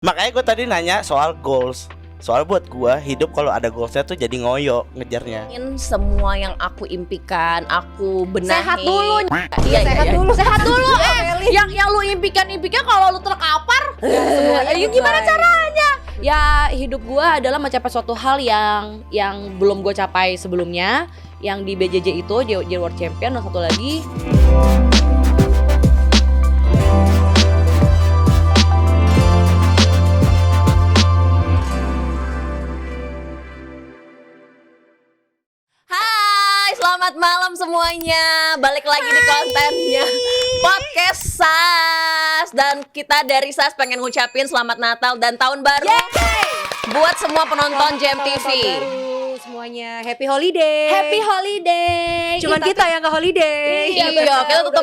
Makanya gue tadi nanya soal goals. Soal buat gue hidup kalau ada goalsnya tuh jadi ngoyo ngejarnya. Semua yang aku impikan, aku benahi. Sehat dulu. Iya, Sehat dulu. Sehat dulu. Yang lu impikan kalau lu terkapar. Gimana caranya? Ya hidup gua adalah mencapai suatu hal yang belum gue capai sebelumnya. Yang di BJJ itu jadi World Champion, dan satu lagi selamat malam semuanya. Balik lagi di kontennya Podcast SAS. Dan kita dari SAS pengen ngucapin selamat Natal dan Tahun Baru buat semua penonton JMTV. Semuanya happy holiday. Happy holiday. Cuman kita yang gak holiday. Iya,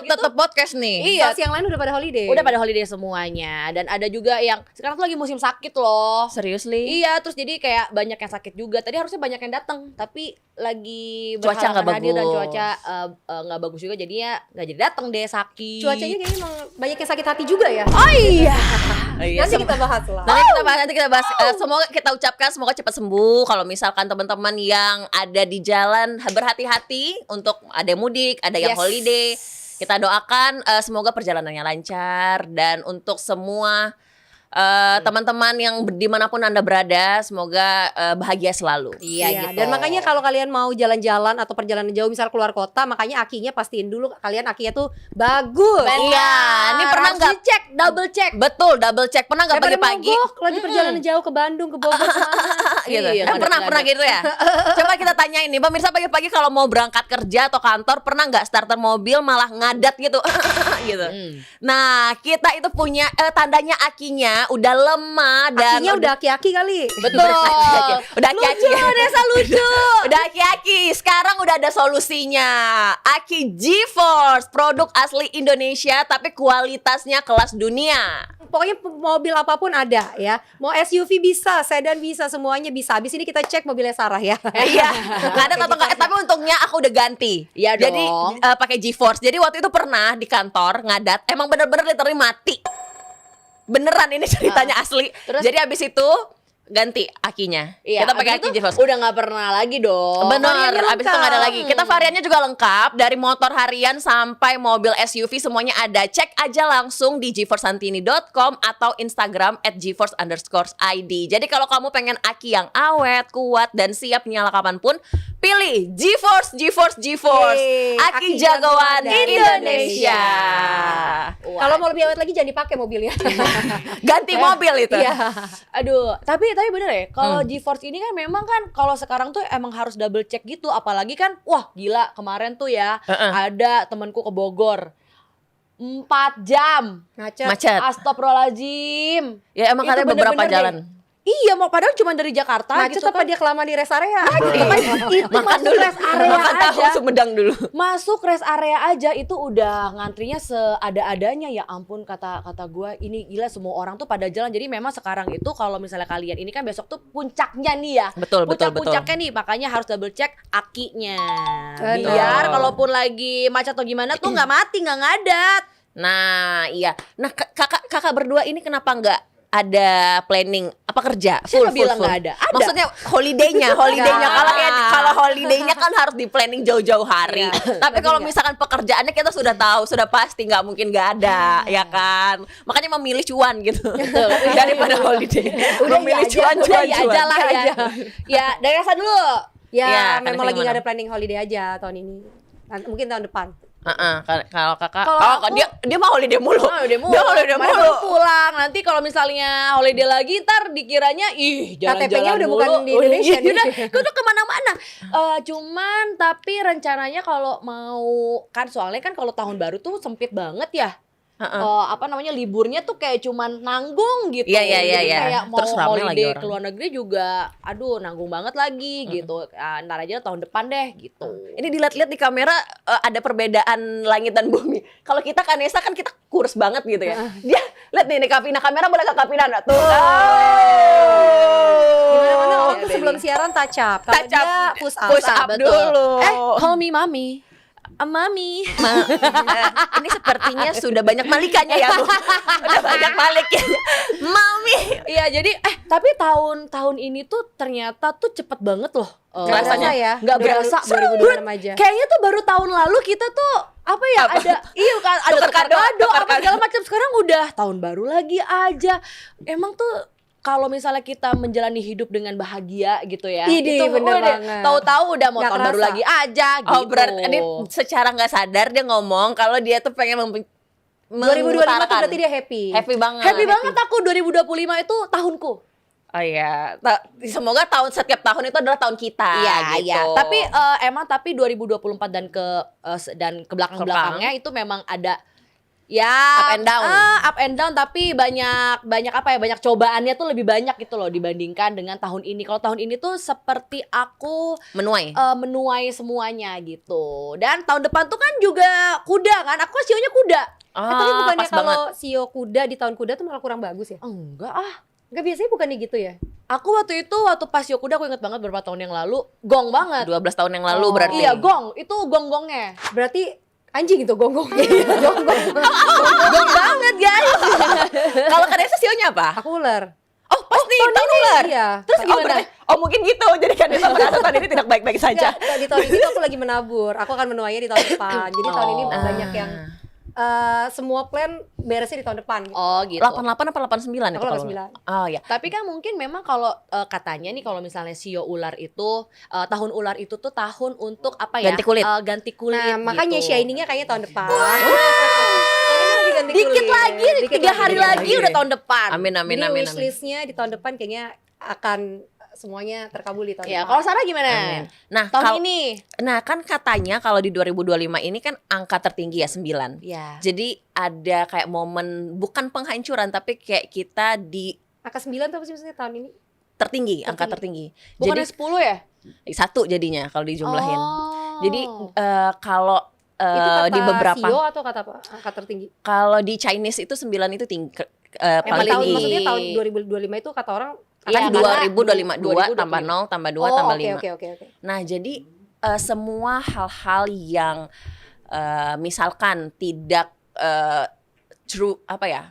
kita tetap podcast nih. Iya, yang lain udah pada holiday. Udah pada holiday semuanya. Dan ada juga yang sekarang tuh lagi musim sakit loh. Seriously? Iya, terus jadi kayak banyak yang sakit juga. Tadi harusnya banyak yang datang, tapi lagi cuaca nggak hadir dan bagus. cuaca nggak bagus juga, jadinya nggak jadi datang deh, sakit. Cuacanya kayaknya emang banyak yang sakit hati juga ya. Oh iya. Nanti kita bahas lah. Nanti kita bahas. Semoga kita ucapkan semoga cepat sembuh. Kalau misalkan teman-teman yang ada di jalan berhati-hati untuk ada yang mudik, ada yang holiday. Kita doakan semoga perjalanannya lancar, dan untuk semua teman-teman yang dimanapun Anda berada, semoga bahagia selalu. Iya, gitu. Dan makanya kalau kalian mau jalan-jalan atau perjalanan jauh, misal keluar kota, makanya akinya pastiin dulu kalian akinya tuh bagus. Iya, ini pernah nggak dicek, double check. Betul, double check. Pernah nggak pagi-pagi? Kalau di perjalanan jauh ke Bandung, ke Bogor, gitu. Iya, pernah gitu ya. Coba kita tanya ini, pemirsa, pagi-pagi kalau mau berangkat kerja atau kantor, pernah nggak starter mobil malah ngadat gitu? Gitu. Nah, kita itu punya tandanya akinya udah lemah dan akinya udah aki-aki kali. Betul. Udah aki-aki. Desa lucu. Udah aki-aki. Sekarang udah ada solusinya. Aki GeForce, produk asli Indonesia tapi kualitasnya kelas dunia. Pokoknya mobil apapun ada ya. Mau SUV bisa, sedan bisa, semuanya bisa. Habis ini kita cek mobilnya Sarah ya. Iya. Nggak ada atau nggak? Tapi untungnya aku udah ganti. Iya dong. Jadi pakai GeForce. Jadi waktu itu pernah di kantor ngadat, emang bener-bener literally mati. Beneran ini ceritanya asli. Terus? Jadi abis itu ganti akinya. Iya, Kita pakai aki GeForce. udah nggak pernah lagi dong. Bener, abis itu nggak ada lagi. Kita variannya juga lengkap, dari motor harian sampai mobil SUV semuanya ada. Cek aja langsung di geforcesantini.com atau Instagram @geforce_id. Jadi kalau kamu pengen aki yang awet, kuat, dan siap nyala kapanpun, pilih GeForce. Aki jagoan Indonesia. Kalau mau lebih awet lagi jangan dipakai mobilnya. Ganti mobil itu. Iya. Aduh, tapi bener ya, kalau GeForce ini kan memang kan kalau sekarang tuh emang harus double check gitu, apalagi kan wah gila kemarin tuh ya ada temanku ke Bogor 4 jam Macet. Astagfirullahaladzim. Ya emang Itu katanya beberapa bener-bener jalan. Iya, mau padahal cuma dari Jakarta Macet gitu apa kan. Dia kelamaan di rest area. Itu makan dulu, rest area makan tahu aja. Sumedang dulu. Masuk rest area aja itu udah ngantrinya seada-adanya. Ya ampun, kata gue ini gila, semua orang tuh pada jalan. Jadi memang sekarang itu kalau misalnya kalian ini kan besok tuh puncaknya nih ya. Betul. Puncaknya nih, makanya harus double check akinya. Betul. Biar kalaupun lagi macet atau gimana tuh nggak mati, nggak ngadat. Nah iya. Nah kakak berdua ini kenapa nggak ada planning apa kerja Siapa bilang nggak ada? Ada. Maksudnya holidaynya kalau holidaynya kan harus di planning jauh-jauh hari. Tapi kalau misalkan pekerjaannya kita sudah tahu, sudah pasti nggak mungkin nggak ada, ya kan? Makanya memilih cuan gitu daripada holiday. Memilih cuan. aja lah ya. Ya, dari rasa dulu. Ya, memang Kanesa lagi gimana? nggak ada planning holiday aja tahun ini. Mungkin tahun depan. Kalau kakak, Kalau aku- dia mau holiday mulu. Dia holiday Kemarin mulu. baru pulang. Nanti kalau misalnya holiday lagi, ntar dikiranya jalan-jalan KTP-nya udah mulu. bukan di Indonesia nih. Udah kemana-mana. Cuman tapi rencananya kalau mau, kan soalnya kan kalau tahun baru tuh sempit banget ya. Liburnya tuh kayak cuman nanggung gitu. Iya. Jadi kayak mau Terus rame lagi holiday orang. ke luar negeri juga, aduh nanggung banget lagi gitu. Ntar aja tahun depan deh gitu. Ini dilihat-lihat di kamera ada perbedaan langit dan bumi. Kalau kita Kanesa kan kita kurus banget gitu ya. Dia lihat nih Kapina, kamera boleh ke Kapina enggak tuh? Gimana-mana waktu sebelum siaran touch up. Kalau dia push up. Push up betul. dulu. Call me mommy. Mami. Ini sepertinya sudah banyak malikanya ya, Bu. Udah banyak maliknya. Mami. Iya, jadi tapi tahun ini tuh ternyata tuh cepet banget loh. Nggak rasanya. berasa ya. Nggak berasa. 2026 aja. Kayaknya tuh baru tahun lalu kita tuh apa ya, Apa? ada kan, ada Tukar kado, kado tukar apa kado. segala macam. Sekarang udah tahun baru lagi aja. Emang tuh kalau misalnya kita menjalani hidup dengan bahagia gitu ya, Idih, itu bener udah banget. tahu-tahu udah mau Nggak tahun baru kerasa. lagi aja gitu. Oh, berarti ini secara nggak sadar dia ngomong kalau dia tuh pengen 2025 tuh berarti dia happy. happy banget. Happy banget aku 2025 itu tahunku. Oh iya, semoga setiap tahun itu adalah tahun kita gitu. Iya. Tapi 2024 dan ke belakang-belakangnya itu memang ada ya Up and down. up and down, tapi banyak apa ya, banyak cobaannya tuh lebih banyak gitu loh dibandingkan dengan tahun ini. Kalau tahun ini tuh seperti aku Menuai. menuai semuanya gitu. Dan tahun depan tuh kan juga kuda kan. Aku kan sionya kuda. Tapi bukannya pas banget. kalau sio kuda di tahun kuda tuh malah kurang bagus ya? Enggak ah. Enggak, biasanya bukannya gitu ya? Aku waktu pas sio kuda, aku inget banget beberapa tahun yang lalu, gong banget. 12 tahun yang lalu Oh. berarti. Iya, gong. Itu gong-gongnya. Berarti anjing itu gonggongnya. Gong banget guys. Kalau Kanesa sionya apa? Aku ular. Oh, pasti tahun ular. Iya. Terus Oh, gimana? berarti- oh, mungkin gitu. Jadi Kanesa merasa tahun ini tidak baik-baik saja. Nggak, di tahun ini tuh aku lagi menabur. Aku akan menuainya di tahun depan. Jadi tahun ini Oh. banyak yang semua plan beresnya di tahun depan. Gitu. Oh gitu. 88 apa 89 itu Aku kalau 89. Oh ya. Tapi kan mungkin memang kalau katanya nih, kalau misalnya sio ular itu tahun ular itu tuh tahun untuk apa ya? Ganti kulit. Ganti kulit. Nah, makanya gitu. shiningnya kayaknya tahun depan. Lagi ganti Dikit kulit. lagi, Dikit 3 hari dikit lagi lagi. udah tahun depan. Amin amin Jadi amin. amin. wishlistnya di tahun depan kayaknya akan semuanya terkabul di tahun Ya, depan. kalau Sarah gimana? Amin. Nah, Tahun ini. Nah, kan katanya kalau di 2025 ini kan angka tertinggi ya 9. Ya. Jadi ada kayak momen bukan penghancuran tapi kayak kita di Angka 9 tuh apa sih maksudnya tahun ini? tertinggi, angka tertinggi. Bukannya Jadi 10 ya? satu jadinya kalau dijumlahin. Oh. Jadi kalau Itu kata di beberapa Sio atau kata apa? Angka tertinggi. kalau di Chinese itu 9 itu tinggi Emang paling tahun tinggi. maksudnya tahun 2025 itu kata orang Kan Iya, 2025 2 2025. tambah 0 tambah 2 oh, tambah oke 5. oke. Nah, jadi semua hal-hal yang misalkan tidak true apa ya?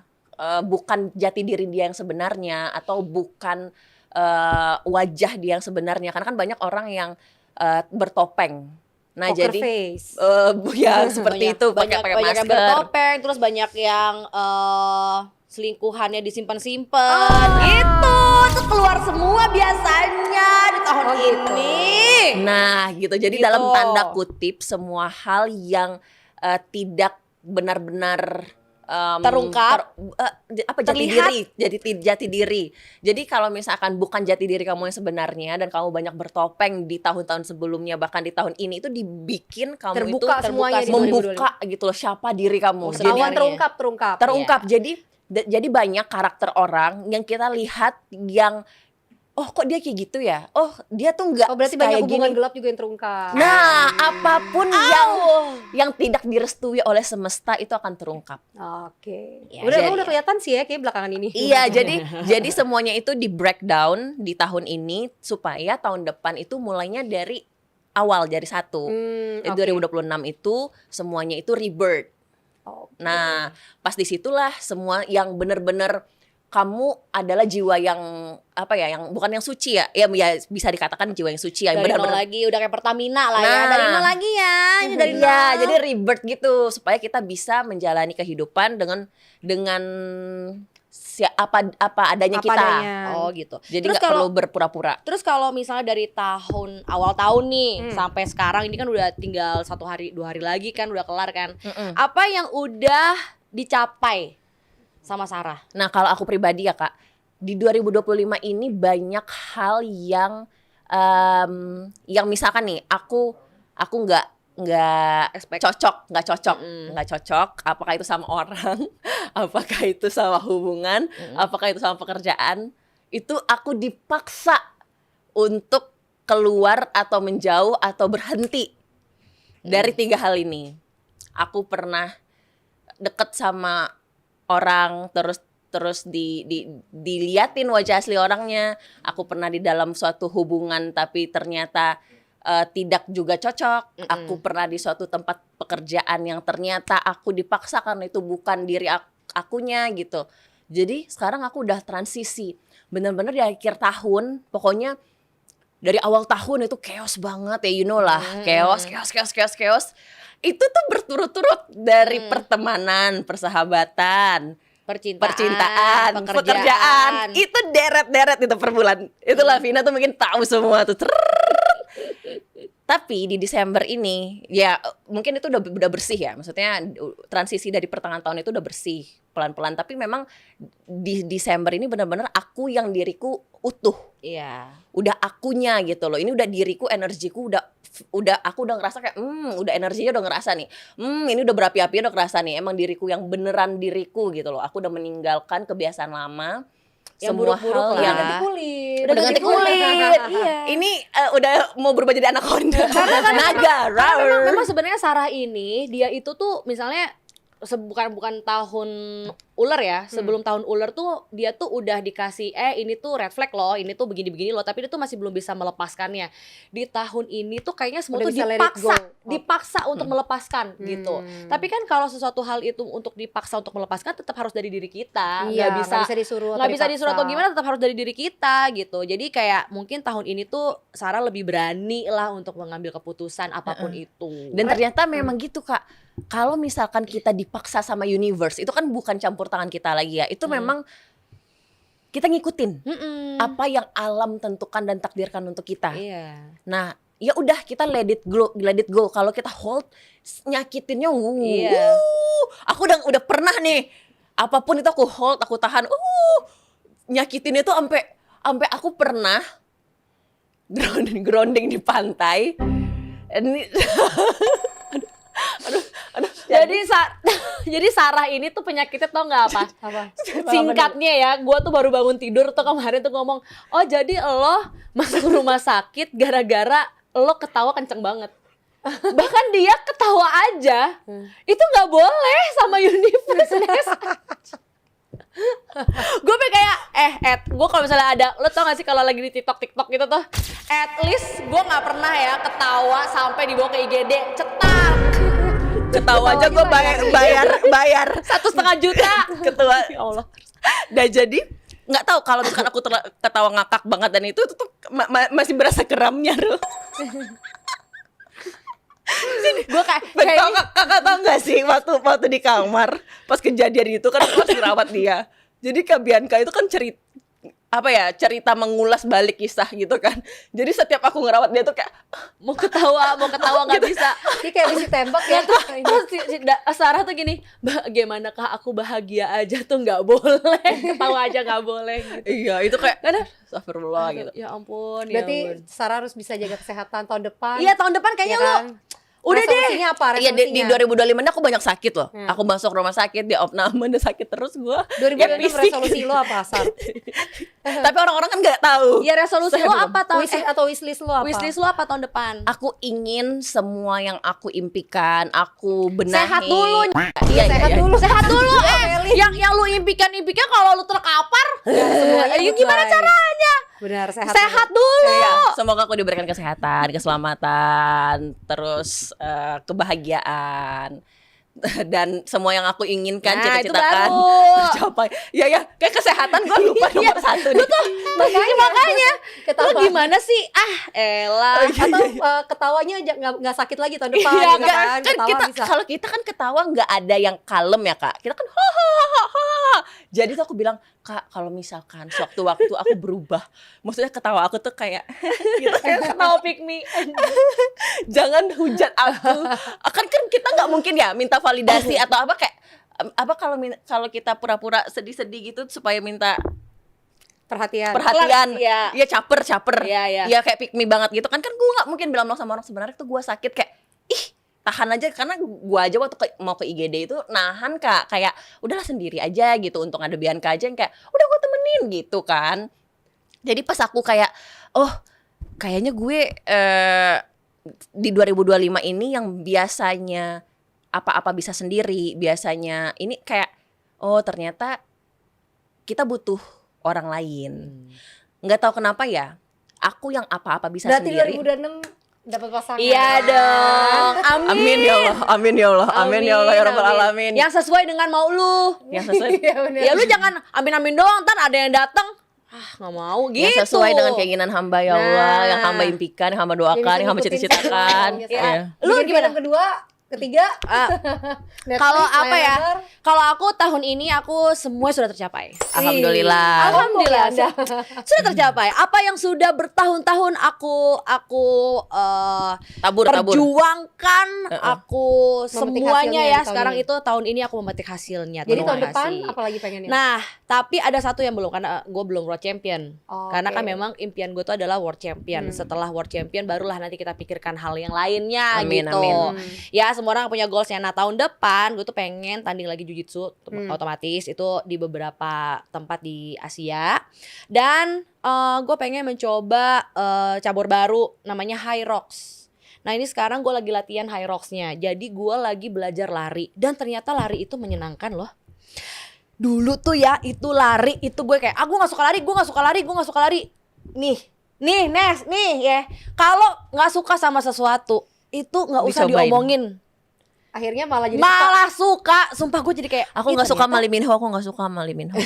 Bukan jati diri dia yang sebenarnya atau bukan wajah dia yang sebenarnya, karena kan banyak orang yang bertopeng. Nah, Poker jadi face. ya seperti itu pakai banyak yang masker. bertopeng, terus banyak yang selingkuhannya disimpan-simpan gitu. Terus keluar semua biasanya di tahun Oh, gitu. ini. Nah, gitu. Jadi Gitu. dalam tanda kutip semua hal yang tidak benar-benar Terungkap. apa jati Terlihat. diri, jati diri. Jadi kalau misalkan bukan jati diri kamu yang sebenarnya dan kamu banyak bertopeng di tahun-tahun sebelumnya, bahkan di tahun ini itu dibikin kamu itu Terbuka semuanya di membuka gitu loh siapa diri kamu. Jadi- Ketahuan terungkap. terungkap. Jadi banyak karakter orang yang kita lihat yang oh kok dia kayak gitu ya? Oh, dia tuh enggak Oh, berarti banyak kayak hubungan gini. gelap juga yang terungkap. Nah, apapun yang tidak direstui oleh semesta itu akan terungkap. Oke. Ya, udah jadi- kelihatan sih ya kayak belakangan ini. Iya, jadi semuanya itu di breakdown di tahun ini supaya tahun depan itu mulainya dari awal dari satu. Hmm, oke. 2026 itu semuanya itu rebirth. Oke. Nah, pas disitulah semua yang benar-benar kamu adalah jiwa yang apa ya, yang bukan yang suci ya, ya bisa dikatakan jiwa yang suci ya, yang Dari nol benar-benar. lagi, udah kayak Pertamina lah ya. Nah. Dari nol lagi ya. Ini dari Iya, nol. jadi rebirth gitu supaya kita bisa menjalani kehidupan dengan apa adanya Apa kita. adanya. Oh gitu. Jadi Terus nggak perlu berpura-pura. Terus kalau misalnya dari awal tahun nih Hmm. sampai sekarang ini kan udah tinggal 1 hari 2 hari lagi kan udah kelar kan. Mm-mm. Apa yang udah dicapai sama Sarah? Nah, kalau aku pribadi ya Kak, di 2025 ini banyak hal yang misalkan nih aku nggak Expect. nggak cocok, apakah itu sama orang, apakah itu sama hubungan, apakah itu sama pekerjaan, itu aku dipaksa untuk keluar atau menjauh atau berhenti dari 3 hal ini. Aku pernah deket sama orang terus diliatin wajah asli orangnya. Aku pernah di dalam suatu hubungan tapi ternyata tidak juga cocok. Aku pernah di suatu tempat pekerjaan yang ternyata aku dipaksa karena itu bukan diri akunya gitu. Jadi sekarang aku udah transisi. Bener-bener di akhir tahun, pokoknya dari awal tahun itu chaos banget ya, you know lah, chaos. Itu tuh berturut-turut dari pertemanan, persahabatan, percintaan, pekerjaan. Itu deret-deret itu per bulan. Itulah Vina tuh mungkin tahu semua tuh. Tapi di Desember ini ya mungkin itu udah bersih ya. Maksudnya transisi dari pertengahan tahun itu udah bersih pelan-pelan. Tapi memang di Desember ini benar-benar aku yang diriku utuh. Iya. Udah akunya gitu loh. Ini udah diriku, energiku udah aku udah ngerasa kayak udah energinya udah ngerasa nih. Ini udah berapi-api udah ngerasa nih. Emang diriku yang beneran diriku gitu loh. Aku udah meninggalkan kebiasaan lama. Yang Semua buruk-buruk hal lah. yang ganti kulit. udah ganti kulit. Iya. Ini udah mau berubah jadi anaconda. Naga. Karena memang sebenarnya Sarah ini dia itu tuh misalnya bukan tahun ular ya, sebelum tahun ular tuh dia tuh udah dikasih ini tuh red flag loh, ini tuh begini-begini loh, tapi dia tuh masih belum bisa melepaskannya. Di tahun ini tuh kayaknya semua Udah tuh bisa let it go. dipaksa untuk melepaskan gitu. Tapi kan kalau sesuatu hal itu untuk dipaksa untuk melepaskan tetap harus dari diri kita, Iya, nggak bisa disuruh nggak bisa disuruh atau gimana, tetap harus dari diri kita gitu. Jadi kayak mungkin tahun ini tuh Sarah lebih berani lah untuk mengambil keputusan apapun itu. Dan ternyata memang gitu Kak. Kalau misalkan kita dipaksa sama universe, itu kan bukan campur tangan kita lagi ya. Itu memang kita ngikutin apa yang alam tentukan dan takdirkan untuk kita. Iya. Nah, ya udah kita let it go. Kalau kita hold, nyakitinnya Iya. aku udah pernah nih. Apapun itu aku hold, aku tahan. Nyakitinnya tuh sampai aku pernah grounding di pantai. Ini Jadi Sarah ini tuh penyakitnya tau nggak apa? Apa? Singkatnya ya, gue tuh baru bangun tidur tuh kemarin tuh ngomong, oh jadi lo masuk rumah sakit gara-gara lo ketawa kenceng banget. Bahkan dia ketawa aja, itu nggak boleh sama universe. Gue kayak Ed, gue kalau misalnya ada, lo tau gak sih kalau lagi di TikTok gitu tuh, at least gue nggak pernah ya ketawa sampai dibawa ke IGD, cetar. ketawa aja gue bayar 1,5 juta. ketua. Ya Allah. Dan jadi nggak tahu kalau misalkan aku ketawa ngakak banget dan itu tuh masih berasa keramnya loh. Gue kayak Kakak tau gak sih waktu di kamar pas kejadian itu kan aku masih rawat dia. Jadi Kak Bianca itu kan cerita mengulas balik kisah gitu kan. Jadi setiap aku ngerawat dia tuh kayak mau ketawa nggak bisa. Dia kayak habis ditembak ya. Terus Sarah tuh gini, bagaimanakah aku bahagia aja tuh nggak boleh, ketawa aja nggak boleh gitu. iya itu kayak astagfirullah gitu. Ya ampun. Berarti Sarah harus bisa jaga kesehatan tahun depan. Iya, tahun depan kayaknya ya lo kan? udah deh. Resolusinya apa? Iya di Resolusinya? 2025 ini aku banyak sakit loh. Aku masuk rumah sakit, di opname udah sakit terus gua. 2026 resolusi lo apa, Sar? Tapi orang-orang kan nggak tahu. Ya resolusi lo apa tahun Wishlist lo apa? wishlist lo apa tahun depan? Aku ingin semua yang aku impikan, aku benahi. Sehat dulu. Iya, Sehat iya. dulu. Sehat dulu Meli. yang lu impikan kalau lu terkapar. Semuanya Gimana goodbye. caranya? Benar, Sehat dulu. Iya, semoga aku diberikan kesehatan, keselamatan, terus kebahagiaan dan semua yang aku inginkan, Nah, itu cita-citakan baru. tercapai. Ya, kayak kesehatan gue lupa nomor satu nih. Makanya Ketawa. lu gimana sih? Elah. Atau ketawanya aja nggak sakit lagi tahun depan. Iya, gitu enggak, kan? kan Ketawa kita bisa. kalau kita kan ketawa nggak ada yang kalem ya Kak. Kita kan ha. Jadi tuh aku bilang, Kak, kalau misalkan sewaktu-waktu aku berubah, maksudnya ketawa aku tuh kayak gitu kan, Ketawa pick me. jangan hujat aku. Kan kita nggak mungkin ya minta validasi atau apa kayak apa kalau kita pura-pura sedih-sedih gitu supaya minta Perhatian. perhatian. Iya. Iya, caper. Iya. Iya kayak pick me banget gitu kan gue nggak mungkin bilang sama orang sebenarnya tuh gue sakit kayak tahan aja, karena gue aja waktu mau ke IGD itu nahan Kak, kayak udahlah sendiri aja gitu, untung ada Bianca aja yang kayak udah gue temenin gitu kan. Jadi pas aku kayak kayaknya gue di 2025 ini yang biasanya apa-apa bisa sendiri, biasanya ini kayak ternyata kita butuh orang lain. Nggak tahu kenapa ya, aku yang apa-apa bisa Berarti sendiri. 2026 Dapat pasangan. Iya dong. Amin ya Allah, amin ya Allah, amin ya Allah ya rabbal Amin. alamin. Yang sesuai dengan mau lu. Yang sesuai Iya benar. Ya lu jangan amin-amin doang, ntar ada yang datang. Nggak mau gitu. yang sesuai dengan keinginan hamba ya Allah, Nah. yang hamba impikan, yang hamba doakan, yang hamba cita-citakan. Iya. Iya. Lu Bikin gimana? film kedua, ketiga. Netflix, Kalau apa layar ya? lebar. Kalau aku tahun ini aku semua sudah tercapai. Alhamdulillah. Alhamdulillah Anda. sudah tercapai. Apa yang sudah bertahun-tahun aku Tabur. perjuangkan, aku Memetik semuanya hasilnya ya. di tahun Sekarang ini. itu tahun ini aku memetik hasilnya. Jadi Terima tahun depan kasih. apalagi pengennya? Nah, tapi ada satu yang belum karena gue belum world champion. Oh, Karena oke. kan memang impian gue tuh adalah world champion. Setelah world champion barulah nanti kita pikirkan hal yang lainnya Amin, gitu. amin. Ya semua orang punya goalsnya. Nah tahun depan gue tuh pengen tanding lagi jujitsu otomatis itu di beberapa tempat di Asia. Dan gue pengen mencoba cabur baru namanya High Rocks. Nah ini sekarang gue lagi latihan High Rocks-nya. Jadi gue lagi belajar lari. Dan ternyata lari itu menyenangkan loh. Dulu tuh ya itu lari itu gue kayak gue nggak suka lari. Nih Nes nih ya. Kalau nggak suka sama sesuatu itu nggak usah Dicobain. diomongin. Akhirnya malah jadi Malah suka. Sumpah gue jadi kayak Aku "Ih, nggak suka ternyata sama Lee Min Ho, aku nggak suka sama Lee Min Ho.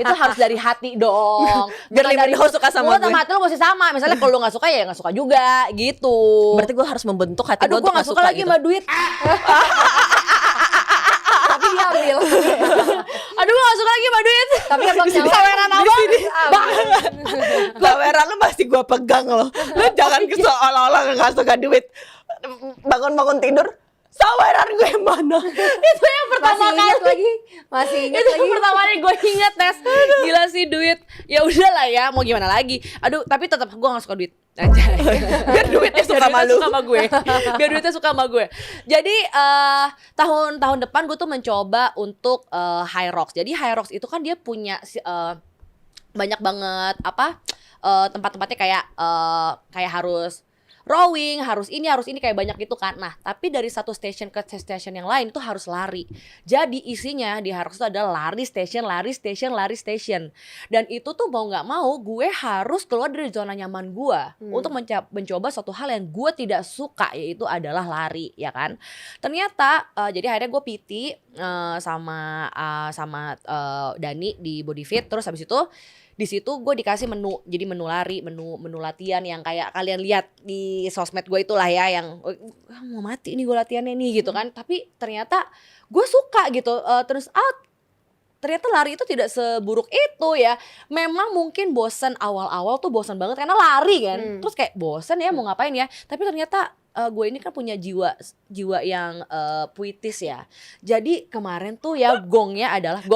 itu harus dari hati dong. Biar Bukan Lee Min dari Ho suka sama mulut gue. hati lu mesti sama. Misalnya kalau lu nggak suka ya nggak suka juga gitu. Berarti gue harus membentuk hati Aduh gue gue untuk nggak suka lagi gitu. sama duit. tapi diambil. Aduh gue gak suka lagi sama duit. Tapi abang nyawa Saweran abang Kamera lu masih gua pegang loh. Lu jangan seolah-olah nggak suka duit. Bangun-bangun tidur, saweran gue mana? Itu yang pertama masih ingat kali. lagi. Masih ingat Itu lagi. yang pertama kali gue inget Nes. Gila sih duit. Ya udahlah ya mau gimana lagi. Aduh tapi tetap gue gak suka duit. Anjay. Biar duitnya suka Biar sama duitnya lu. suka sama gue. Biar duitnya suka sama gue. Jadi tahun depan gue tuh mencoba untuk High Rocks. Jadi High Rocks itu kan dia punya banyak banget tempat-tempatnya kayak harus rowing, harus ini kayak banyak gitu kan. Nah, tapi dari satu station ke station yang lain itu harus lari. Jadi isinya di High Rocks itu adalah lari station. Dan itu tuh mau nggak mau gue harus keluar dari zona nyaman gue untuk mencoba suatu hal yang gue tidak suka, yaitu adalah lari, ya kan. Ternyata jadi akhirnya gue PT sama Dani di Body Fit. Terus habis itu di situ gue dikasih menu, jadi menu lari, menu latihan yang kayak kalian lihat di sosmed gue itulah ya, yang mau mati nih gue latihannya nih gitu kan. Tapi ternyata gue suka gitu. Terus ternyata lari itu tidak seburuk itu ya. Memang mungkin bosan awal-awal tuh bosan banget karena lari kan. Terus kayak bosan ya mau ngapain ya. Tapi ternyata gue ini kan punya jiwa yang puitis ya. Jadi kemarin tuh ya gongnya adalah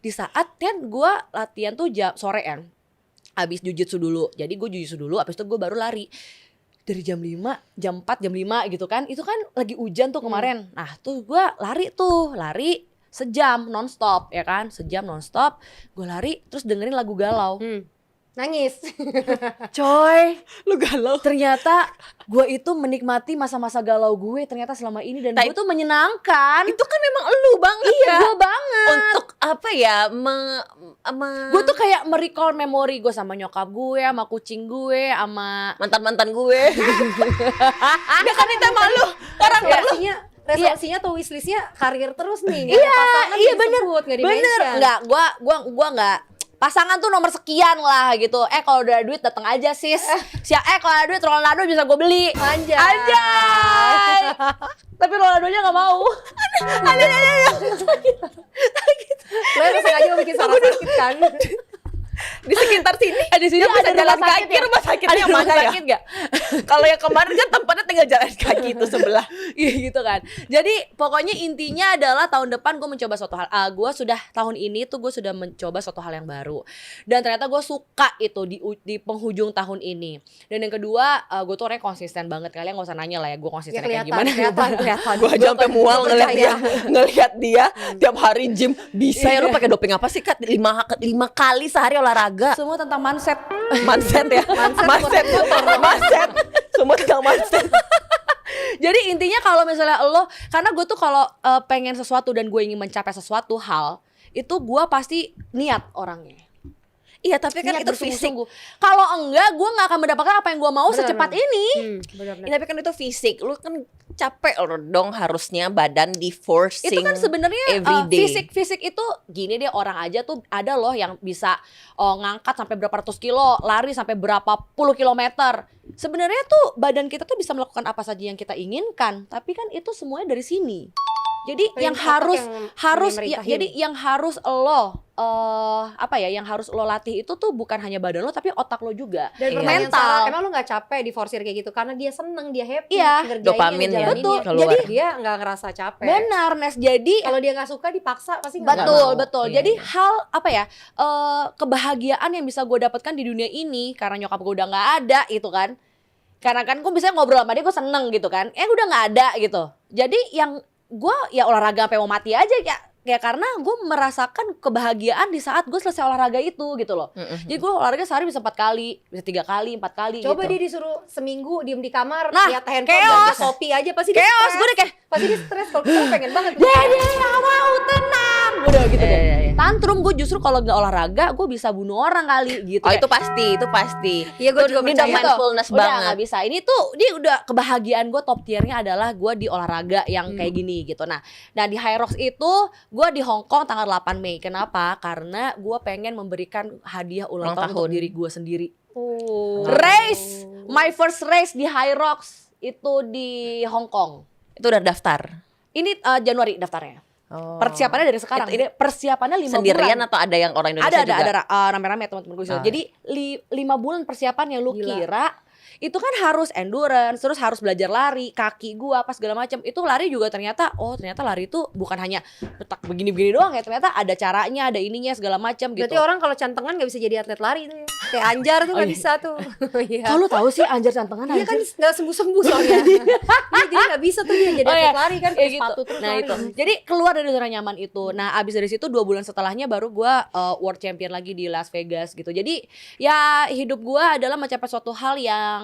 di saat kan gue latihan tuh jam sore kan. Habis jujitsu dulu. Jadi gue jujitsu dulu, habis itu gue baru lari. Dari jam 5, jam 4, jam 5 gitu kan. Itu kan lagi hujan tuh kemarin. Nah tuh gue lari sejam nonstop ya kan. Sejam nonstop. Gue lari terus dengerin lagu galau. Nangis. Coy, Lu galau. ternyata gue itu menikmati masa-masa galau gue ternyata selama ini. Dan gue tuh menyenangkan. Itu kan memang lu banget Iya, ya. gue banget. Untuk apa ya? Gue tuh kayak merecall memori gue sama nyokap gue, sama kucing gue, sama mantan-mantan gue. Dia kan itu sama lu. Orang Ya, lu. resolusinya atau wishlistnya karir terus nih. Iya bener, Nggak di-mention. Enggak, gua enggak. Pasangan tuh nomor sekian lah gitu. Kalau udah ada duit datang aja sis. Kalau ada duit Ronaldo bisa gue beli. Anjay. Tapi Ronaldonya nggak mau. Lo yang sengaja mau bikin Sarah sakit kan. Di sekitar sini. Di sini Dia bisa ada jalan rumah sakit kaki. ya? Rumah sakitnya Ada yang rumah mana ya? sakit nggak? Kalau yang kemarin kan tempatnya tinggal jalan kaki itu sebelah. Iya gitu kan. Jadi pokoknya intinya adalah tahun depan gue mencoba suatu hal. Tahun ini tuh gue sudah mencoba suatu hal yang baru. Dan ternyata gue suka itu di penghujung tahun ini. Dan yang kedua, gue tuh orangnya konsisten banget. Kalian gak usah nanya lah ya gue konsisten kayak gimana. Kelihatan. Gue aja sampai mual ngelihat dia tiap hari gym. Bisa ya lu pakai doping apa sih Kat? 5 kali sehari olahraga. Semua tentang mindset. Mindset ya. Mindset. Semua tentang mindset. Jadi intinya kalau misalnya karena gue tuh kalau pengen sesuatu dan gue ingin mencapai sesuatu hal, itu gue pasti niat orangnya. Iya, tapi kan Niat itu fisik. bersungguh-sungguh. Kalau enggak, gue nggak akan mendapatkan apa yang gue mau Benar, secepat benar. ini. Benar-benar. Ya, tapi kan itu fisik. Lu kan capek loh dong harusnya badan di forcing. Itu kan sebenarnya everyday. fisik itu gini deh, orang aja tuh ada loh yang bisa ngangkat sampai berapa ratus kilo, lari sampai berapa puluh kilometer. Sebenarnya tuh badan kita tuh bisa melakukan apa saja yang kita inginkan, tapi kan itu semuanya dari sini. Jadi yang harus jadi yang harus lo yang harus lo latih itu tuh bukan hanya badan lo tapi otak lo juga. Dan Iya. pertanyaan Sarah, mental. emang lu gak capek diforsir kayak gitu? Karena dia seneng, dia happy Iya. ngerjainnya, Dopaminnya. ngejalaninnya. Betul. Keluar. Jadi dia gak ngerasa capek. Benar, Nes. Jadi Kalau dia gak suka dipaksa pasti gak betul, mau. betul. Iya, Jadi iya. hal kebahagiaan yang bisa gue dapatkan di dunia ini karena nyokap gue udah nggak ada gitu kan. Karena kan gue bisa ngobrol sama dia, gue seneng gitu kan. Udah nggak ada gitu. Jadi yang gue ya olahraga sampai mau mati aja ya karena gue merasakan kebahagiaan di saat gue selesai olahraga itu gitu loh. Jadi gue olahraga sehari bisa 4 kali, bisa 3 kali, 4 kali Coba gitu. dia disuruh seminggu diem di kamar, Nah, lihat handphone, chaos. baca kopi aja pasti dia Chaos, stres. gue udah kayak Pasti dia stres kalau kita pengen banget. Dede gak mau tenang. Gue udah gitu deh. Iya, iya. Tantrum gue justru kalau nggak olahraga gue bisa bunuh orang kali gitu. Oh, Kayak, itu pasti. Iya, gue juga Ini udah percaya. mindfulness udah banget. nggak bisa. Ini tuh dia udah kebahagiaan gue top tiernya adalah gue di olahraga yang kayak gini gitu. Nah di High Rocks itu gue di Hong Kong tanggal 8 Mei. Kenapa? Karena gue pengen memberikan hadiah ulang Ulang tahun untuk tahun. diri gue sendiri. Oh. Race, my first race di High Rocks itu di Hong Kong. Itu udah daftar. Ini Januari daftarnya. Oh. Persiapannya dari sekarang. Ini persiapannya 5 Sendirian bulan. atau ada yang orang Indonesia juga? Ada rame-rame teman-teman gue. Ah. Jadi 5 bulan persiapannya lu Gila. kira itu kan harus endurance, terus harus belajar lari, kaki gua apa segala macam. Itu lari juga ternyata lari itu bukan hanya betak begini-begini doang ya, ternyata ada caranya, ada ininya segala macam gitu. Berarti orang kalau cantengan gak bisa jadi atlet lari tuh ya. Kayak Anjar tuh gak bisa tuh. Iya. Kalau tahu sih Anjar cantengan Dia aja. kan gak sembuh-sembuh soalnya. Iya, jadi gak bisa tuh dia jadi Oh, atlet iya. lari kan, Kayak pakai gitu. sepatu terus Nah lari. itu. Jadi keluar dari zona nyaman itu. Nah abis dari situ 2 bulan setelahnya baru gua world champion lagi di Las Vegas gitu. Jadi ya hidup gua adalah mencapai suatu hal yang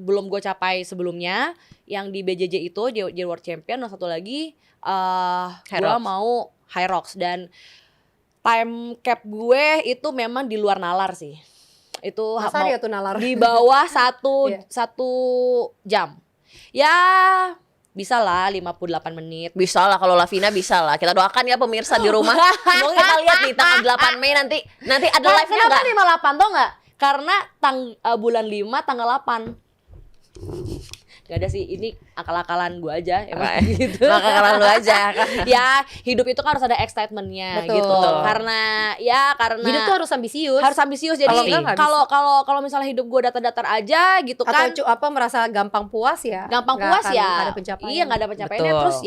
belum gue capai sebelumnya, yang di BJJ itu jadi world champion. Dan satu lagi High gua Rocks. mau High Rocks dan time cap gue itu memang di luar nalar sih. Itu Masa dia tuh nalar. di bawah satu Iya. jam. Ya bisa lah 58 menit. Bisa lah kalau Lavina bisa lah. Kita doakan ya pemirsa di rumah. Semoga kita lihat nih tanggal 8 Mei nanti ada live-nya Kenapa enggak? 58 tau nggak? Karena bulan 5 tanggal 8. Gak ada sih, ini akal-akalan gue aja emang gitu. Maka lu aja. Ya hidup itu kan harus ada excitementnya Betul. gitu. Karena Hidup tuh harus ambisius. harus ambisius. Jadi Kalau enggak, nggak bisa. kalau misalnya hidup gue datar-datar aja gitu kan, Atau merasa gampang puas ya. gampang Nggak puas akan ya. ada pencapaian. Iya nggak ada pencapaiannya. Betul. Terus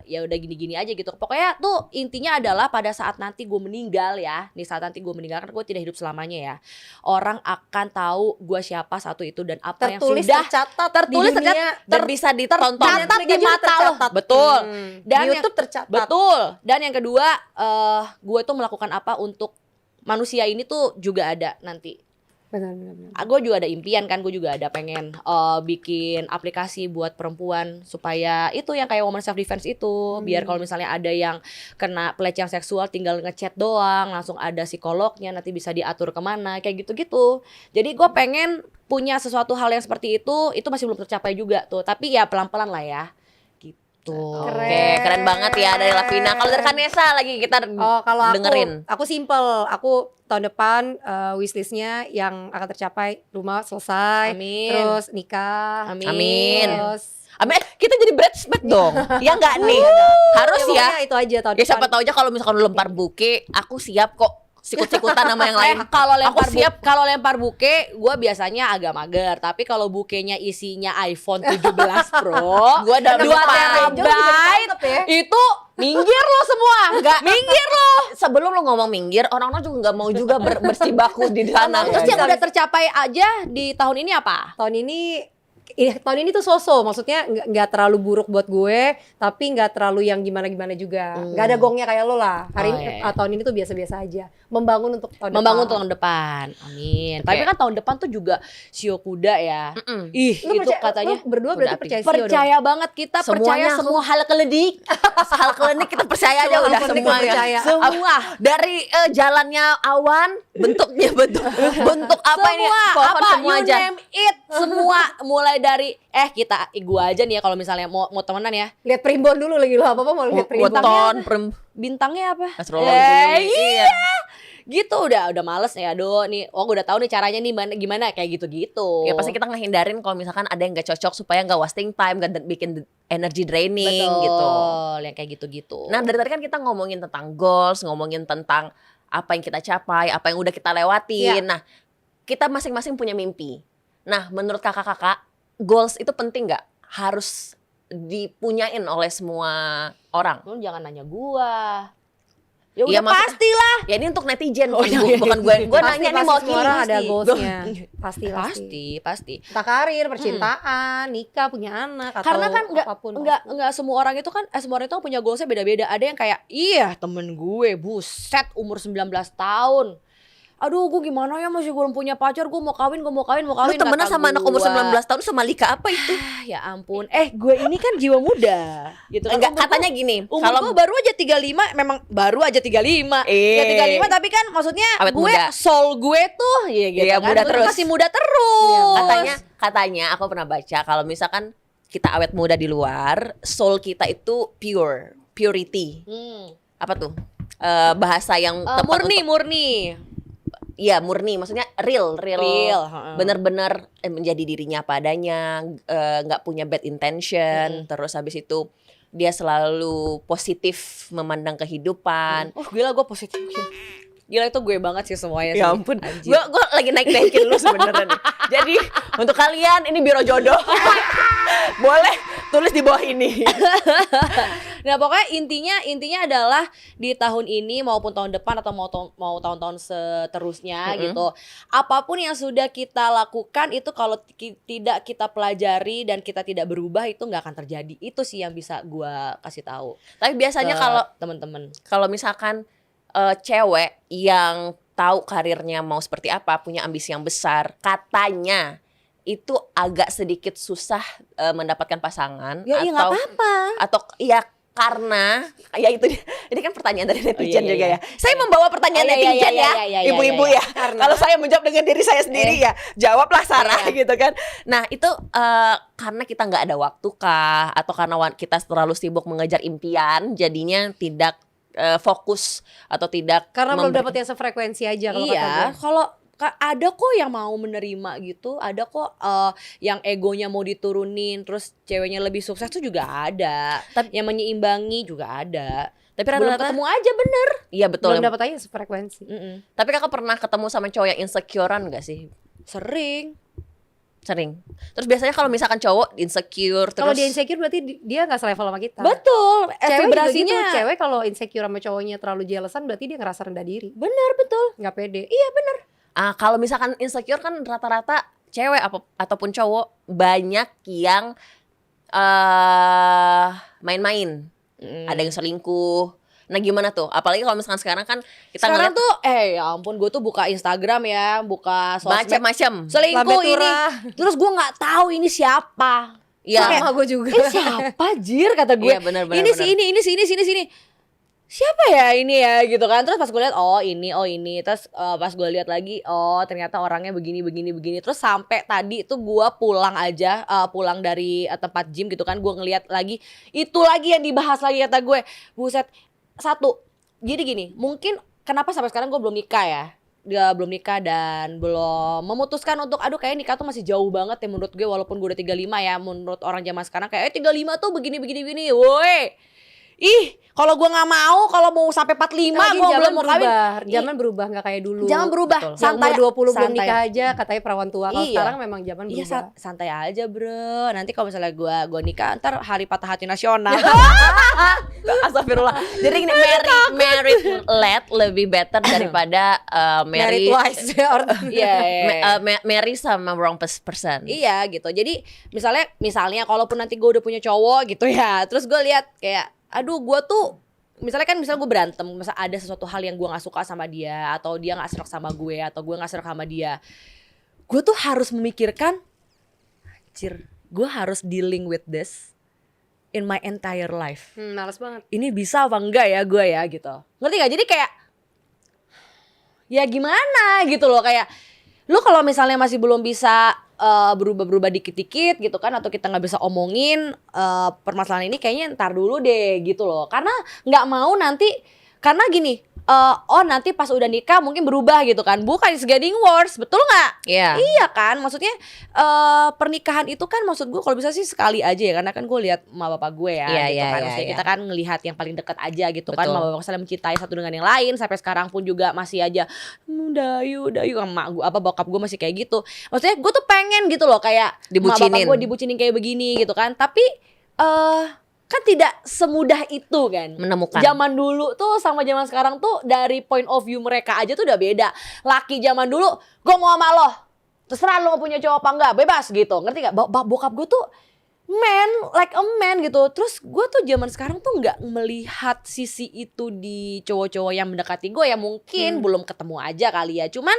ya udah gini-gini aja gitu. Pokoknya tuh intinya adalah pada saat nanti gue meninggal ya. Nih saat nanti gue meninggal kan gue tidak hidup selamanya ya. Orang akan tahu gue siapa satu itu dan apa Tertulis, yang sudah tercatat tertulis, di dunia. Dan bisa ditonton. tercatat di Netflix aja mata lo. tercatat. Betul. Dan Dan di YouTube tercatat. Betul. Dan yang kedua, gue tuh melakukan apa untuk manusia ini tuh juga ada nanti. Benar. Gue juga ada impian kan, gue juga ada pengen bikin aplikasi buat perempuan supaya itu yang kayak woman self defense itu, biar kalau misalnya ada yang kena pelecehan seksual tinggal ngechat doang, langsung ada psikolognya, nanti bisa diatur kemana, kayak gitu-gitu. Jadi gue pengen punya sesuatu hal yang seperti itu masih belum tercapai juga tuh, tapi ya pelan-pelan lah ya. Gitu. Oke, keren banget ya dari Lavina. Kalau dari Vanessa lagi kita Oh, kalau dengerin. aku simple. Aku tahun depan wishlistnya yang akan tercapai, rumah selesai, Amin. terus nikah, Amin. terus Amin, kita jadi bridesmaid dong. Ya enggak nih? Harus ya. pokoknya itu aja tahun Ya siapa depan. tahu aja kalau misalkan lu lempar buke, aku siap kok sikut-sikutan sama yang lain. Kalau lempar Aku siap. kalau lempar buke, gue biasanya agak mager. Tapi kalau bukenya isinya iPhone 17 Pro, Gua udah 2 lupa. terabyte, ya. itu minggir lo semua, nggak minggir lo. Sebelum lu ngomong minggir, orang-orang juga nggak mau juga bersibaku di sana. Terus Bisa, yang udah bisa. tercapai aja di tahun ini apa? Tahun ini tuh so-so, maksudnya nggak terlalu buruk buat gue, tapi nggak terlalu yang gimana-gimana juga. Nggak ada gongnya kayak lo lah. Oh, iya, iya. Tahun ini tuh biasa-biasa aja. membangun untuk tahun Membangun depan. tahun depan. Amin. Oke. Tapi kan tahun depan tuh juga Shio Kuda ya. Mm-mm. Ih, Lu itu percaya- katanya lu berdua berarti Udah percaya Sio dong? percaya banget, kita percaya Semuanya semua hal keledik. Hal klinik kita percaya aja Semua udah hal klinik semuanya. percaya. Semua. Dari jalannya awan, bentuknya bentuk apa ini? Pohon apa semua you aja. name it, semua mulai dari gua aja nih ya kalau misalnya mau temenan ya. Lihat primbon dulu lagi, lo apa-apa mau lihat primbon. Weton, Bintangnya apa? Astrologi. Iya. Gitu udah males nih, aduh nih, gue udah tahu nih caranya nih gimana kayak gitu-gitu. Ya pasti kita ngehindarin kalau misalkan ada yang gak cocok supaya gak wasting time, gak bikin energy draining Betul, gitu. yang kayak gitu-gitu. Nah dari tadi kan kita ngomongin tentang goals, ngomongin tentang apa yang kita capai, apa yang udah kita lewatin. Nah kita masing-masing punya mimpi. Nah menurut kakak-kakak, goals itu penting gak? Harus dipunyain oleh semua orang? Lu jangan nanya gua. Ya Iya, udah maksudnya- pastilah. Ya ini untuk netizen, Oh, iya, iya. bukan gue. Gue Pasti, nanya nih pasti mau semua orang ada pasti. goalsnya. Pasti. Pasti. Entah karir, percintaan, nikah, punya anak, atau Karena kan apapun. enggak semua orang itu kan semua orang itu punya goalsnya beda-beda. Ada yang kayak iya temen gue buset umur 19 tahun. Aduh gue gimana ya masih belum punya pacar, gue mau kawin. Lu temenan kata sama anak umur gua. 19 tahun sama Lika apa itu? Ya ampun. Gue ini kan jiwa muda. Gitu kan. Enggak, Umur katanya gua- gini, Umur kalau gue baru aja 35, memang baru aja 35. Ya 35 tapi kan maksudnya Awet gue muda. soul gue tuh ya gitu Iya, kan. muda Gue terus. masih muda terus. Katanya aku pernah baca kalau misalkan kita awet muda di luar, soul kita itu purity. Apa tuh? Bahasa yang tepat Murni. Iya murni, maksudnya real, heeh. bener-bener menjadi dirinya apa adanya, nggak punya bad intention, terus habis itu dia selalu positif memandang kehidupan. Gila gue positif. Gila itu gue banget sih semuanya sih. Ya ampun, Anjir. gue lagi naik-naikin lu sebenarnya nih. Jadi untuk kalian ini biro jodoh, boleh tulis di bawah ini. Nah pokoknya intinya adalah di tahun ini maupun tahun depan atau mau tahun-tahun seterusnya gitu, apapun yang sudah kita lakukan itu kalau tidak kita pelajari dan kita tidak berubah itu nggak akan terjadi. Itu sih yang bisa gue kasih tahu. Tapi biasanya ke kalau teman-teman. kalau misalkan cewek yang tahu karirnya mau seperti apa, punya ambisi yang besar, katanya itu agak sedikit susah mendapatkan pasangan Ya, iya, nggak apa-apa. atau ya karena ya itu ini kan pertanyaan dari netizen iya, juga iya. ya. Saya membawa pertanyaan Oh, iya, netizen iya, ya, iya, iya, ibu-ibu iya, iya. ya. Kalau saya menjawab dengan diri saya sendiri ya, jawablah Sarah Iya. gitu kan. Nah itu karena kita nggak ada waktu kah, atau karena kita terlalu sibuk mengejar impian, jadinya tidak fokus atau tidak Karena belum memberi- dapat yang sefrekuensi aja kalau kata Iya, gue. kalau ada kok yang mau menerima gitu, ada kok yang egonya mau diturunin, terus ceweknya lebih sukses tuh juga ada. Yang menyeimbangi juga ada. Tapi Belum rata-rata ketemu aja bener. iya betul. Belum dapat aja yang sefrekuensi. Tapi kakak pernah ketemu sama cowok yang insecurean gak sih? Sering. Sering. Terus biasanya kalau misalkan cowok insecure terus Kalau dia insecure berarti dia nggak selevel sama kita. Betul. Cewek juga gitu. Vibrasinya. Cewek kalau insecure sama cowoknya terlalu jealousan berarti dia ngerasa rendah diri. Bener betul. Nggak pede. kalau misalkan insecure kan rata-rata cewek ataupun cowok banyak yang main-main. Ada yang selingkuh. Nah gimana tuh? Apalagi kalau misalkan sekarang kan kita Sekarang ngeliat tuh ya ampun gue tuh buka Instagram ya, buka sosmed. macam-macam. Selingkuh Lambe ini. turah. Terus gue nggak tahu ini siapa. Iya. Sama gue juga. Ini siapa jir kata gue. Iya, benar, ini si ini. Siapa ya ini ya gitu kan. Terus pas gue lihat oh ini. Terus pas gue lihat lagi oh ternyata orangnya begini. Terus sampai tadi tuh gue pulang dari tempat gym gitu kan. Gue ngeliat lagi itu lagi yang dibahas lagi kata gue. Buset. Satu. Jadi gini, mungkin kenapa sampai sekarang gue belum nikah ya. Dia belum nikah dan belum memutuskan untuk aduh kayak nikah tuh masih jauh banget ya menurut gue walaupun gue udah 35 ya, menurut orang zaman sekarang kayak 35 tuh begini woi. Ih, kalau gue nggak mau, kalau mau sampai 45 Lagi gue zaman belum mau kawin. berubah. Zaman berubah nggak kayak dulu. Zaman berubah. Yang Santai. umur 20 belum santai. nikah aja katanya perawan tua. Kalau Iya. sekarang memang zaman Iya berubah. santai aja bro. Nanti kalau misalnya gue nikah ntar hari patah hati nasional. Astagfirullah. Jadi gini, married late lebih better daripada Married marry twice. Iya. marry sama wrong person. Iya gitu. Jadi misalnya kalaupun nanti gue udah punya cowok gitu ya, terus gue lihat kayak, aduh gue tuh misalnya gue berantem, misal ada sesuatu hal yang gue nggak suka sama dia, atau dia nggak serak sama gue, atau gue nggak serak sama dia, gue tuh harus memikirkan, anjir, gue harus dealing with this in my entire life. Males banget. Ini bisa apa enggak ya gue ya gitu. Ngerti gak? Jadi kayak ya gimana gitu loh, kayak lu kalau misalnya masih belum bisa berubah-berubah dikit-dikit gitu kan, atau kita nggak bisa omongin permasalahan ini, kayaknya ntar dulu deh gitu loh. Karena nggak mau nanti, karena gini, oh nanti pas udah nikah mungkin berubah gitu kan, bukan, it's getting worse, betul nggak? Iya. Iya kan, maksudnya pernikahan itu kan, maksud gue kalau bisa sih sekali aja ya, karena kan gue lihat emak bapak gue ya, Iya, gitu iya, kan, iya, maksudnya iya. kita kan ngelihat yang paling dekat aja gitu kan, Betul. emak bapak saling mencintai satu dengan yang lain, sampai sekarang pun juga masih aja dayu emak gue, apa bokap gue masih kayak gitu. Maksudnya gue tuh pengen gitu loh, kayak emak bapak Dibucinin. gue dibucinin kayak begini gitu kan, tapi kan tidak semudah itu kan Menemukan. zaman dulu tuh sama zaman sekarang tuh dari point of view mereka aja tuh udah beda. Laki zaman dulu, gue mau sama lo, terserah lo mau punya cowok apa enggak, bebas gitu, ngerti gak? Bokap gue tuh man, like a man gitu. Terus gue tuh zaman sekarang tuh nggak melihat sisi itu di cowok-cowok yang mendekati gue, ya mungkin belum ketemu aja kali ya, cuman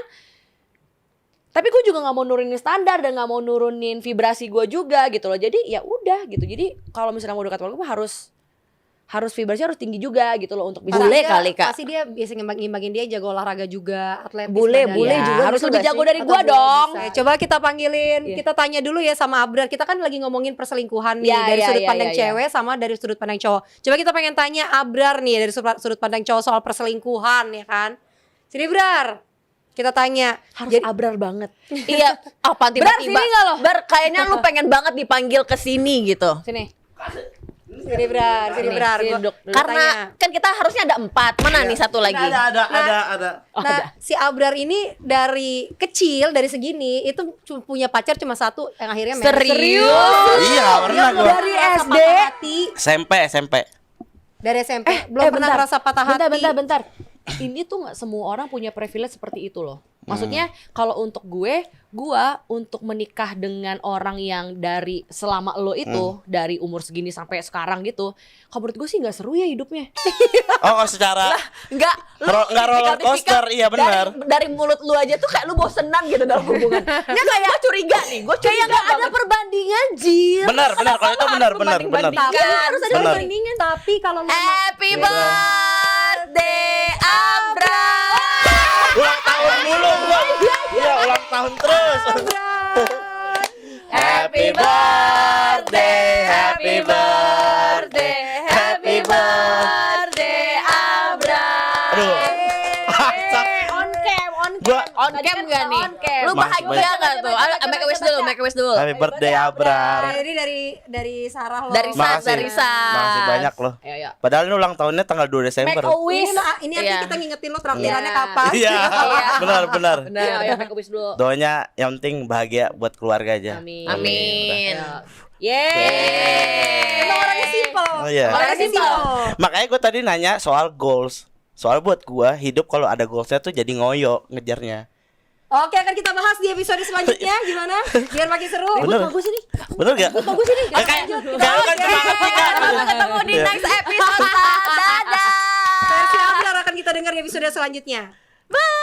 tapi gue juga nggak mau nurunin standar dan nggak mau nurunin vibrasi gue juga gitu loh. Jadi ya udah gitu. Jadi kalau misalnya mau dekat sama gue harus vibrasi harus tinggi juga gitu loh untuk bisa. Bule kali, Kak. Pasti dia biasa ngimbangin dia jago olahraga juga, atletis. Bule badannya. juga harus gitu lebih gak jago sih? dari Atau gue bule dong. bisa. Coba kita panggilin, Iya. kita tanya dulu ya sama Abrar. Kita kan lagi ngomongin perselingkuhan nih, Ya, dari ya, sudut ya, pandang ya, ya. cewek sama dari sudut pandang cowok. Coba kita pengen tanya Abrar nih dari sudut pandang cowok soal perselingkuhan ya kan. Sini Brar, kita tanya. Harus Jadi- abrar banget. Iya, apa Bar, tiba-tiba? sini nggak lo? Bar, kayaknya lu pengen banget dipanggil ke sini gitu. Sini. Sini Brar, sini Brar. sini, Gua- duduk. gua tanya. Karena kan kita harusnya ada 4. Mana nih satu lagi? Ada. Nah, si Abrar ini dari kecil, dari segini itu punya pacar cuma satu yang akhirnya married. Serius? Iya, pernah gua. Dari SD, SMP. dari SMP belum pernah ngerasa patah hati. Bentar. Ini tuh nggak semua orang punya privilege seperti itu loh. Maksudnya kalau untuk gue untuk menikah dengan orang yang dari selama lo itu dari umur segini sampai sekarang gitu, kalau menurut gue sih nggak seru ya hidupnya. Oh, secara Enggak, Nggak roller coaster, iya benar. Dari mulut lu aja tuh kayak lu bosenan gitu dalam hubungan. Nggak, kayak gue curiga nih, gue Kayak nggak ada perbandingan, Jir. benar kalau itu benar. Tapi harus ada Benar. perbandingan. Tapi kalau lu Happy birthday Abra. Ulang tahun mulu gua. Iya, ulang tahun terus. Happy birthday, happy birthday, happy birthday, Abra. Aduh. Gua On cam gak nih? Lu Mas, bahagia gak tuh? Make a wish dulu, make a wish dulu. happy birthday Abrar. Jadi dari Sarah lo. Dari Sas, Makasih. dari Sas. Makasih banyak loh. Ayo. Padahal ini ulang tahunnya tanggal 2 Desember. Ini artinya Iya. kita ngingetin lo traktirannya Iya. kapan. Iya, benar. Ayo make a wish dulu. Doanya yang penting bahagia buat keluarga aja. Amin. Amin. Yeay. Emang orangnya simple. Oh, iya. Orangnya simple. Makanya gue tadi nanya soal goals. Soal buat gua hidup kalau ada goalsnya tuh jadi ngoyo ngejarnya. Oke, akan kita bahas di episode selanjutnya gimana? Biar makin seru. Bener. Bagus ini. Bener gak? Bagus ini. Kayak kan semangat kita. Sampai ketemu di next episode. Dadah. Versi Abrar akan kita dengar di episode selanjutnya. Bye.